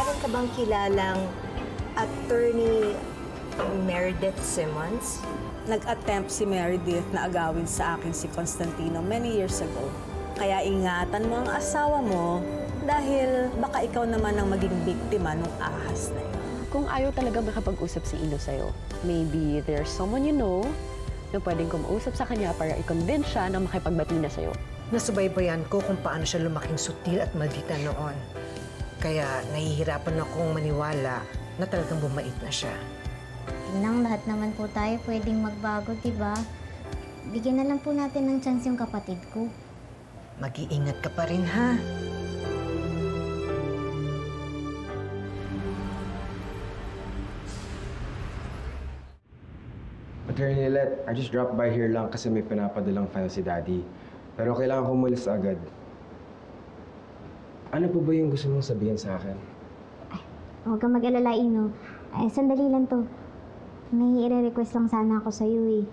meron ka bang kilalang attorney Meredith Simmons? Nag-attempt si Meredith na agawin sa akin si Constantino many years ago. Kaya ingatan mo ang asawa mo dahil baka ikaw naman ang maging biktima ng ahas na yun. Kung ayaw talaga makapag-usap si Ino sa'yo, maybe there's someone you know na pwedeng kumausap sa kanya para i-convince siya na makipagbati na sa'yo. Nasubaybayan ko kung paano siya lumaking sutil at maldita noon. Kaya nahihirapan akong maniwala na talagang bumait na siya. Nang lahat naman po tayo pwedeng magbago, diba? Bigyan na lang po natin ng chance yung kapatid ko. Mag-iingat ka pa rin, ha? Attorney Let, I just dropped by here lang kasi may pinapadalang file si Daddy. Pero kailangan ko umalis agad. Ano po ba yung gusto mong sabihin sa akin? Ay, huwag kang mag-alala, Ino. Ay, sandali lang to. May i-request lang sana ako sa'yo eh.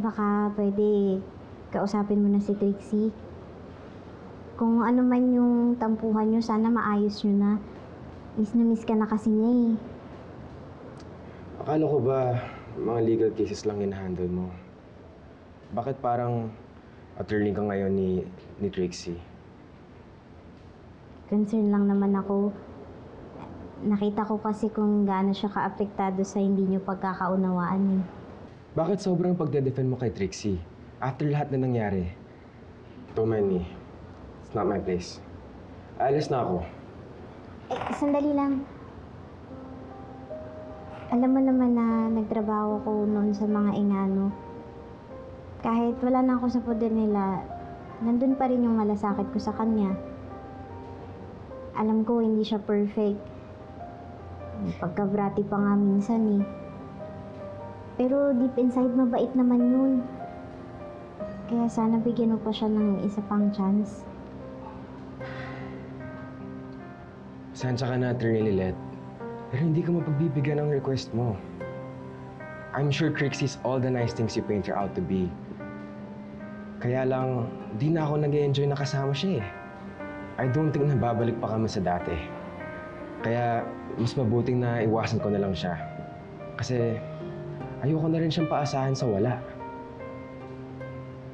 Baka pwede kausapin mo na si Trixie. Kung ano man yung tampuhan nyo, sana maayos nyo na. Miss na miss ka na kasi niya eh. Akala ko ba mga legal cases lang in-handle mo? Bakit parang attorney ka ngayon ni Trixie? Concern lang naman ako. Nakita ko kasi kung gaano siya kaapektado sa hindi niyo pagkakaunawaan eh. Bakit sobrang pagde-defend mo kay Trixie? After lahat na nangyari. Don't mind me. It's not my place. Alis na ako. Eh, sandali lang. Alam mo naman na nagtrabaho ko noon sa mga ingano. Kahit wala na ako sa poder nila, nandun pa rin yung malasakit ko sa kanya. Alam ko hindi siya perfect. Pagkabrati pa nga minsan eh. Pero deep inside, mabait naman yun. Kaya sana bigyan mo pa siya ng isa pang chance. Pasensya ka na, Attorney Lilet. Pero hindi ka mapagbibigyan ng request mo. I'm sure Trixie's all the nice things you paint her out to be. Kaya lang, di na ako nag-enjoy na kasama siya eh. I don't think na babalik pa kami sa dati. Kaya, mas mabuting na iwasan ko na lang siya. Kasi, ayoko na rin siyang paasahan sa wala.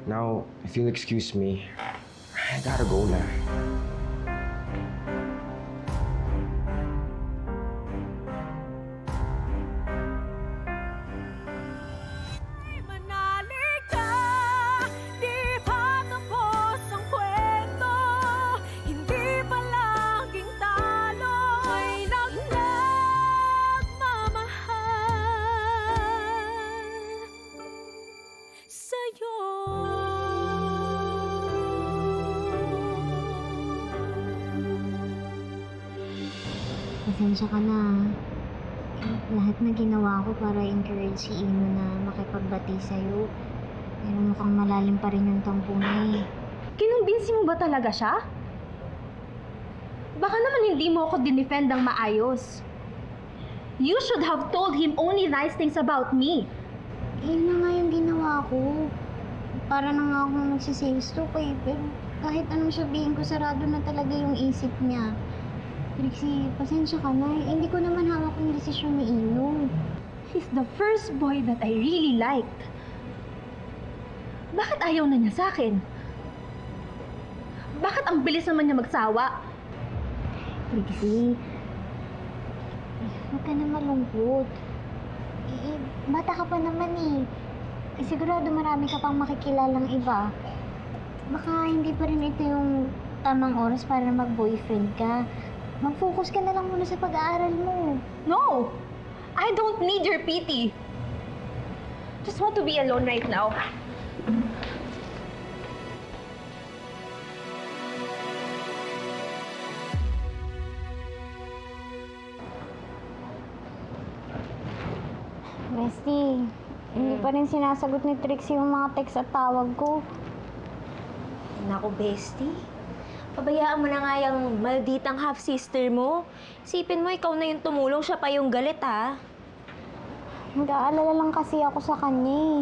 Now, if you'll excuse me, I gotta go na. Pasensya ka na. Lahat na ginawa ko para encourage si Ino na makipagbati sa'yo. Pero mukhang malalim pa rin yung tampo na eh. Kinumbinsi mo ba talaga siya? Baka naman hindi mo ako dinefend ng maayos. You should have told him only nice things about me. Yun na nga yung ginawa ko. Para na nga ako nagsisales talk eh. Pero kahit anong sabihin ko, sarado na talaga yung isip niya. Trixie, pasensya ka na. Hindi ko naman hawak yung desisyon ni Ino. He's the first boy that I really liked. Bakit ayaw na niya sa akin? Bakit ang bilis naman niya magsawa? Trixie, huwag ka na malungkot. Bata ka pa naman eh. Sigurado marami ka pang makikilalang iba. Baka hindi pa rin ito yung tamang oras para mag-boyfriend ka. Mag-focus ka na lang muna sa pag-aaral mo. No! I don't need your pity. Just want to be alone right now. Bestie, hindi pa rin sinasagot ni Trixie yung mga text at tawag ko. Naku, Bestie. Pabayaan mo na nga yung malditang half-sister mo. Isipin mo, ikaw na yung tumulong, siya pa yung galit, ha? Nag-aalala lang kasi ako sa kanya eh.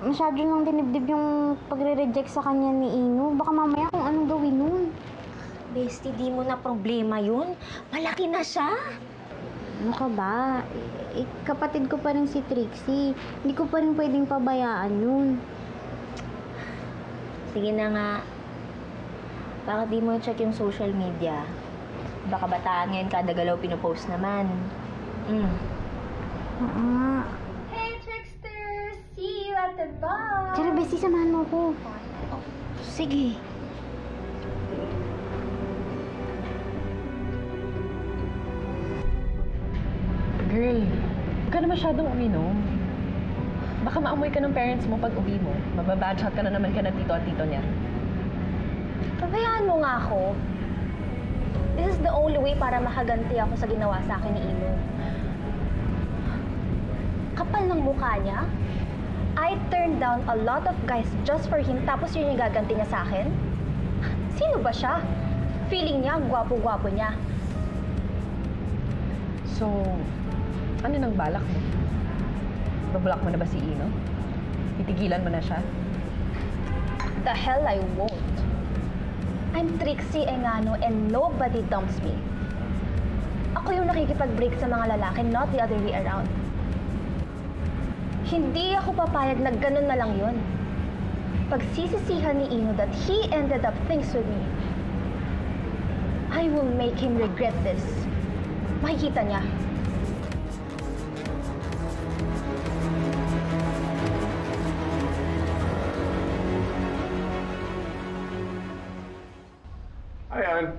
Masyado lang dinibdib yung pagre-reject sa kanya ni Ino. Baka mamaya kung anong gawin nun. Bestie, bestie, di mo na problema yun. Malaki na siya. Ano ka ba? Kapatid ko pa rin si Trixie. Hindi ko pa rin pwedeng pabayaan yun. Sige na nga. Bakit di mo check yung social media? Baka bataan ngayon kada galaw pinopost naman. Oo nga. Hey, Trickster! See you at the bar! Tara, bestie, samahan mo ko. Sige. Girl, huwag ka na masyadong uminom. Baka maamoy ka ng parents mo pag uwi mo. Mababadshot ka na naman ka na tito at tito niya. Pabayaan mo nga ako. This is the only way para makaganti ako sa ginawa sa akin ni Ino. Kapal ng mukha niya. I turned down a lot of guys just for him, tapos yun yung gaganti niya sa akin? Sino ba siya? Feeling niya, gwapo-gwapo niya. So, ano nang balak mo? Bablock mo na ba si Ino? Titigilan mo na siya? The hell I won't. I'm Trixie Engano and nobody dumps me. Ako yung nakikipag-break sa mga lalaki, not the other way around. Hindi ako papayag na ganun na lang yun. Pagsisisihan ni Ino that he ended up things with me, I will make him regret this. Makikita niya. Hi, Ann.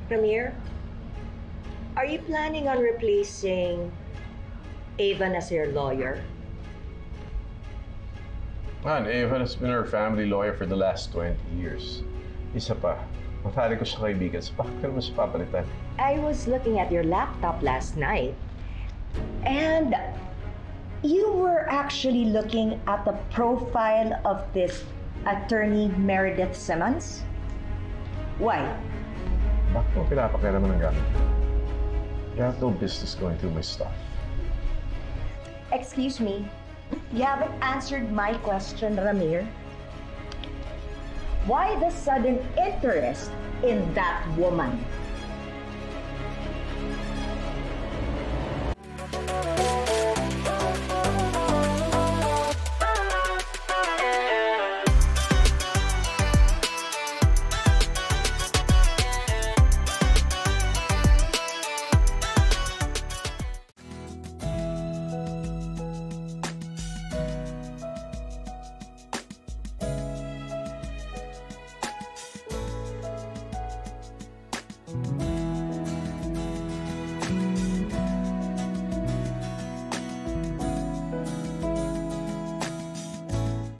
Ramir, are you planning on replacing Avon as your lawyer? Man, Avon has been our family lawyer for the last 20 years. Isa pa, matali ko siya kaibigan. So bakit ka naman siya papalitan? I was looking at your laptop last night, and you were actually looking at the profile of this attorney Meredith Simmons? Why? Bakit mo pinapakialaman ng gamit? You have no business going through my stuff. Excuse me, you haven't answered my question, Ramir. Why the sudden interest in that woman?